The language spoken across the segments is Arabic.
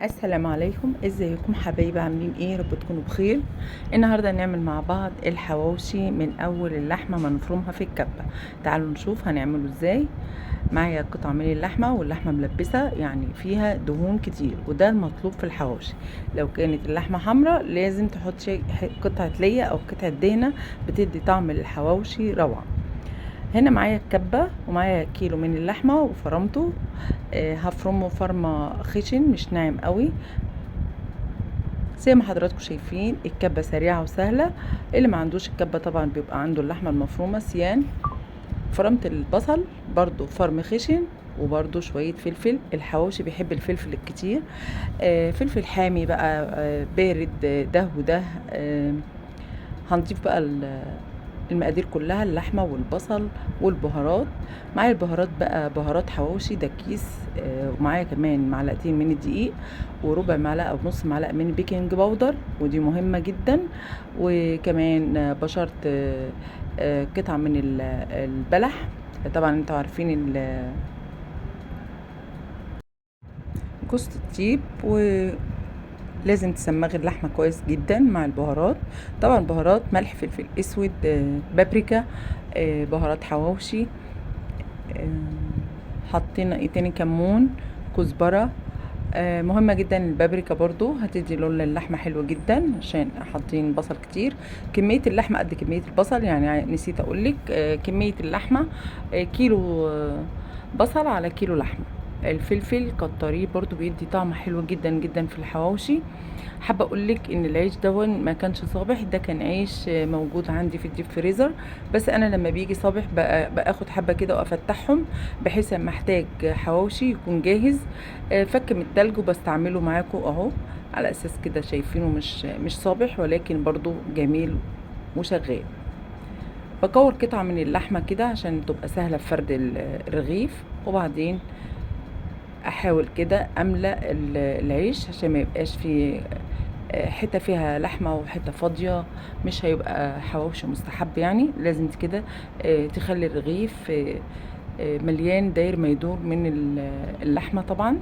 السلام عليكم، ازيكم حبايبي؟ عاملين ايه؟ رب تكونوا بخير. النهارده هنعمل مع بعض الحواوشي من اول اللحمه ما نفرمها في الكبه. تعالوا نشوف هنعمله ازاي. معايا قطعه من اللحمه، واللحمه ملبسه يعني فيها دهون كتير، وده المطلوب في الحواوشي. لو كانت اللحمه حمراء لازم تحط قطعه ليا او قطعه دهنه، بتدي طعم الحواوشي روعه. هنا معايا الكبة ومعايا كيلو من اللحمة وفرمته. هفرمه فرمة خشن مش ناعم قوي. زي ما حضراتكم شايفين الكبة سريعة وسهلة. اللي ما عندوش الكبة طبعا بيبقى عنده اللحمة المفرومة سيان. فرمت البصل برضو فرم خشن، وبرضو شوية فلفل. الحواوشي بيحب الفلفل الكتير. فلفل حامي بقى، بارد، ده وده. هنضيف بقى المقادير كلها، اللحمة والبصل والبهارات. معايا البهارات بقى بهارات حواوشي، ده كيس. ومعايا كمان معلقتين من الدقيق، وربع معلقة او نص معلقة من البيكنج باودر، ودي مهمة جدا. وكمان بشرت قطعة من البلح. طبعا انتوا عارفين جوز الطيب. لازم تسمغي اللحمه كويس جدا مع البهارات. طبعا بهارات ملح، فلفل اسود، بابريكا، بهارات حواوشي. حطينا ايه تاني؟ كمون، كزبره. مهمة جدا البابريكا، برضو هتدي لون للحمة حلو جدا عشان حاطين بصل كتير. كمية اللحمة قد كمية البصل، يعني نسيت اقولك كمية اللحمة كيلو بصل على كيلو لحمة. الفلفل كتريه برضو بيدي طعم حلو جدا جدا في الحواوشي. حابه اقولك ان العيش دون ما كانش صابح، ده كان عيش موجود عندي في الديب فريزر. بس انا لما بيجي صابح باخد حبه كده وافتحهم، بحيث لما احتاج حواوشي يكون جاهز. فك من التلج وبستعمله معاكم اهو. على اساس كده شايفينه مش صابح، ولكن برضو جميل وشغال. بكور قطعه من اللحمه كده عشان تبقى سهله في فرد الرغيف، وبعدين احاول كده املأ العيش عشان ما يبقاش فيه حته فيها لحمه وحته فاضيه. مش هيبقى حواوشي مستحب، يعني لازم كده تخلي الرغيف مليان داير ما يدور من اللحمه. طبعا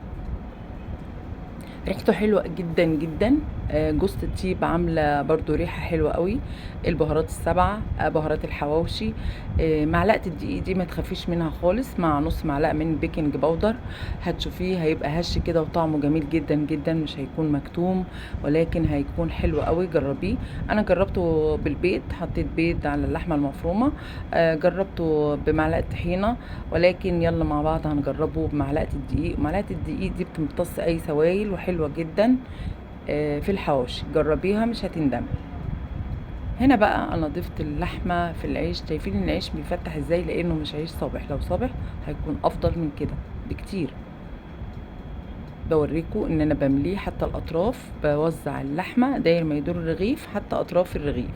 ريحته حلوه جدا جدا. جوز الطيب عامله برضو ريحه حلوه قوي. البهارات السبعه، بهارات الحواوشي. معلقه الدقيق دي ما تخافيش منها خالص، مع نص معلقه من البيكنج باودر. هتشوفيه هيبقى هش كده وطعمه جميل جدا جدا، مش هيكون مكتوم، ولكن هيكون حلو قوي. جربيه. انا جربته بالبيض، حطيت بيض على اللحمه المفرومه. جربته بمعلقه طحينه، ولكن يلا مع بعض هنجربه بمعلقه الدقيق. معلقه الدقيق دي بتمتص اي سوائل وحلوه جدا في الحواوشي. جربيها مش هتندمي. هنا بقى انا ضفت اللحمه في العيش. شايفين ان العيش بيفتح ازاي؟ لانه مش عيش صابح. لو صابح هيكون افضل من كده بكتير. بوريكم ان انا بمليه حتى الاطراف، بوزع اللحمه داير ما يدور الرغيف حتى اطراف الرغيف.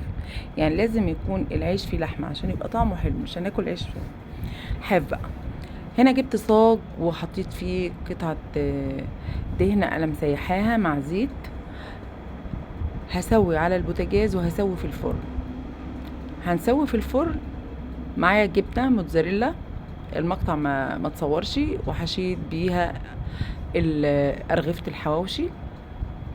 يعني لازم يكون العيش فيه لحمه عشان يبقى طعمه حلو، مش هناكل عيش حاف بقى. هنا جبت صاج وحطيت فيه قطعه دهنه انا مسيحاها مع زيت. هسوي على البوتاجاز وهسوي في الفرن. هنسوي في الفرن. معايا جبنه موتزاريلا، المقطع ما تصورش، وحشيت بيها ارغفه الحواوشي.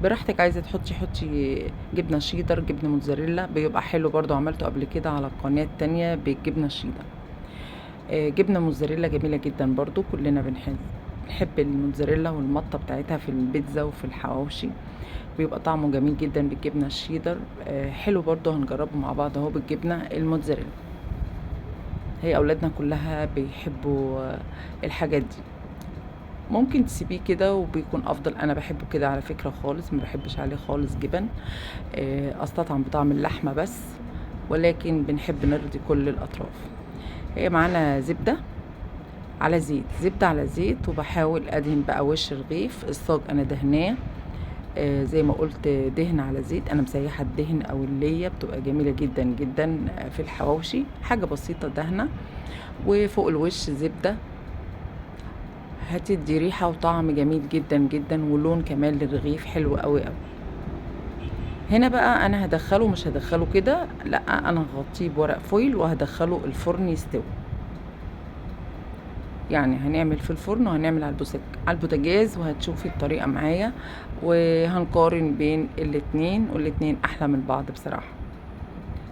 براحتك، عايزه حطي جبنه شيدر، جبنه موتزاريلا، بيبقى حلو برضو. عملته قبل كده على القناه التانية بالجبنه الشيدر. جبنه موتزاريلا جميله جدا برضو، كلنا بنحب الموتزاريلا والمطه بتاعتها في البيتزا وفي الحواوشي. بيبقى طعمه جميل جدا بالجبنه الشيدر. حلو برضو، هنجربه مع بعض اهو بالجبنه الموتزاريلا. هي اولادنا كلها بيحبوا الحاجات دي. ممكن تسيبيه كده وبيكون افضل. انا بحبه كده على فكره خالص، ما بحبش عليه خالص جبن. استطعم بطعم اللحمه بس، ولكن بنحب نرضي كل الاطراف. هي معانا زبده على زيت، زبده على زيت، وبحاول ادهن بقى وش رغيف الصاج. انا دهناه زي ما قلت، دهن على زيت. انا مسيحه الدهن او الليه، بتبقى جميله جدا جدا في الحواوشي. حاجه بسيطه دهنه، وفوق الوش زبده. هتدي ريحه وطعم جميل جدا جدا، ولون كمان للرغيف حلو قوي قوي. هنا بقى انا هدخله، مش هدخله كده، لا، انا هغطيه بورق فويل وهدخله الفرن يستوي. يعني هنعمل في الفرن وهنعمل على البوتاجاز، وهتشوفي الطريقة معايا وهنقارن بين الاتنين، والاتنين احلى من بعض بصراحة.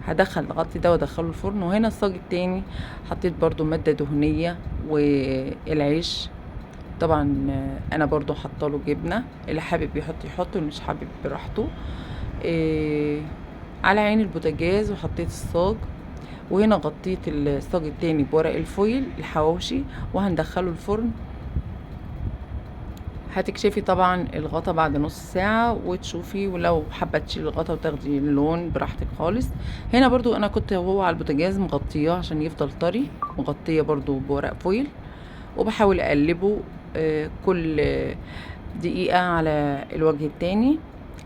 هدخل الغطي ده وادخله الفرن. وهنا الصاج التاني حطيت برضو مادة دهنية والعيش. طبعا انا برضو حطاله جبنة، اللي حابب يحط يحط، واللي مش حابب براحته. على عين البوتاجاز، وحطيت الصاج. وهنا غطيت الصاج التاني بورق الفويل الحواوشي، وهندخله الفرن. هتكشفي طبعا الغطا بعد نص ساعة وتشوفي، ولو حابة تشيلي الغطا وتاخدي اللون براحتك خالص. هنا برضو انا كنت وهو على البوتاجاز مغطياه عشان يفضل طري، مغطية برضو بورق فويل، وبحاول اقلبه كل دقيقة على الوجه التاني،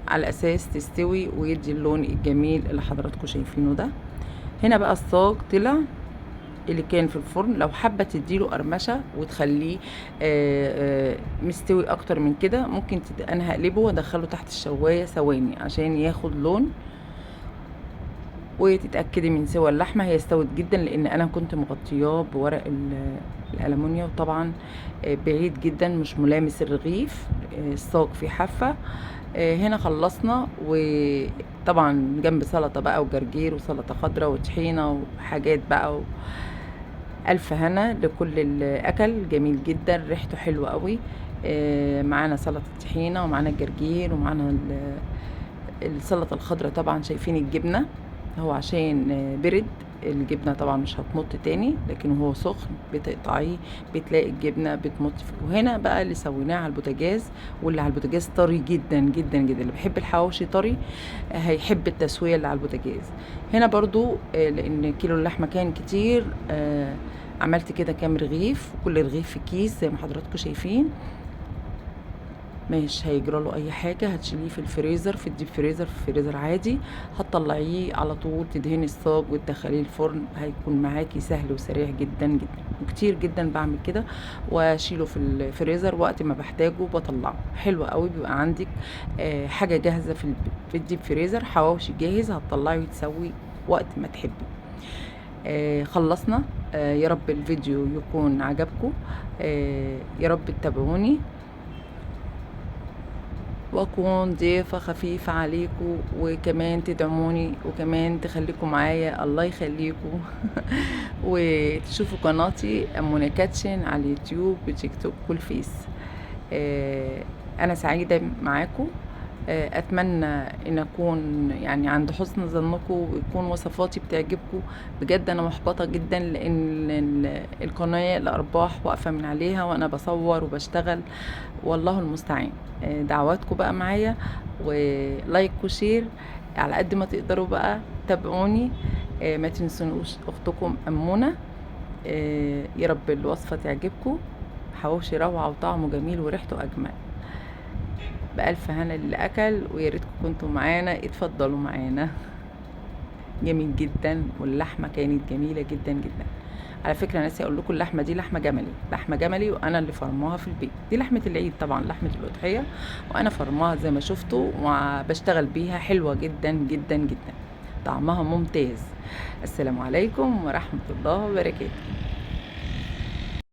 على اساس تستوي ويدي اللون الجميل اللي حضراتكم شايفينه ده. هنا بقى الصاج طلع اللي كان في الفرن. لو حابه تديله قرمشه وتخليه مستوي اكتر من كده، ممكن انا هقلبه وادخله تحت الشوايه ثواني عشان ياخد لون، وتتاكدي من سوى اللحمه. هي استوت جدا لان انا كنت مغطياه بورق الالومنيوم، طبعا بعيد جدا مش ملامس الرغيف. الصاج فيه حافه. هنا خلصنا، وطبعا جنب سلطه بقى وجرجير وسلطه خضراء وطحينه وحاجات بقى ألف هنا لكل اللي أكل. جميل جدا، ريحته حلوة قوي. معانا سلطة طحينة، ومعانا الجرجير، ومعانا السلطة الخضراء. طبعا شايفين الجبنة، هو عشان برد الجبنة طبعا مش هتمط تاني، لكن هو سخن بتقطعيه بتلاقي الجبنة بتمط فيه. وهنا بقى اللي سويناه على البوتاجاز، واللي على البوتاجاز طري جدا جدا جدا. اللي بيحب الحواوشي طري هيحب التسوية اللي على البوتاجاز. هنا برضو لان كيلو اللحمة كان كتير، عملت كده كام رغيف، وكل رغيف في كيس زي ما حضراتكم شايفين. مش هيجرى له اي حاجه. هتشيليه في الفريزر، في الديب فريزر، في الفريزر عادي. هتطلعيه على طول، تدهني الصاج وتدخليه الفرن. هيكون معاكي سهل وسريع جدا جدا، وكتير جدا بعمل كده، واشيله في الفريزر وقت ما بحتاجه بطلعه. حلو قوي، بيبقى عندك حاجه جاهزه في الديب فريزر. حواوشي جاهز هتطلعه يتسوي وقت ما تحبي. خلصنا. يا رب الفيديو يكون عجبكم. يا رب تتابعوني، واكون ضيفة خفيفة عليكم، وكمان تدعموني، وكمان تخليكم معايا. الله يخليكم. وتشوفوا قناتي منى كاتشن على اليوتيوب وتيك توك والفيس. انا سعيدة معاكم. اتمنى ان اكون يعني عند حسن ظنكم، ويكون وصفاتي بتعجبكم. بجد انا محبطه جدا لان القناه الارباح واقفه من عليها، وانا بصور وبشتغل، والله المستعان. دعواتكم بقى معايا، ولايك وشير على قد ما تقدروا بقى. تابعوني. ما تنسونوش اختكم امونه. يا رب الوصفه تعجبكم. حواوشي روعه وطعمه جميل وريحته اجمل. بألف هنا اللي أكل، وياريتكم كنتوا معانا. اتفضلوا معانا. جميل جدا، واللحمة كانت جميلة جدا جدا. على فكرة ناسي أقول لكم، اللحمة دي لحمة جملي، لحمة جملي، وأنا اللي فرماها في البيت. دي لحمة العيد طبعا، لحمة الأضحية، وأنا فرماها زي ما شفتوا، وبشتغل بيها. حلوة جدا جدا جدا، طعمها ممتاز. السلام عليكم ورحمة الله وبركاته.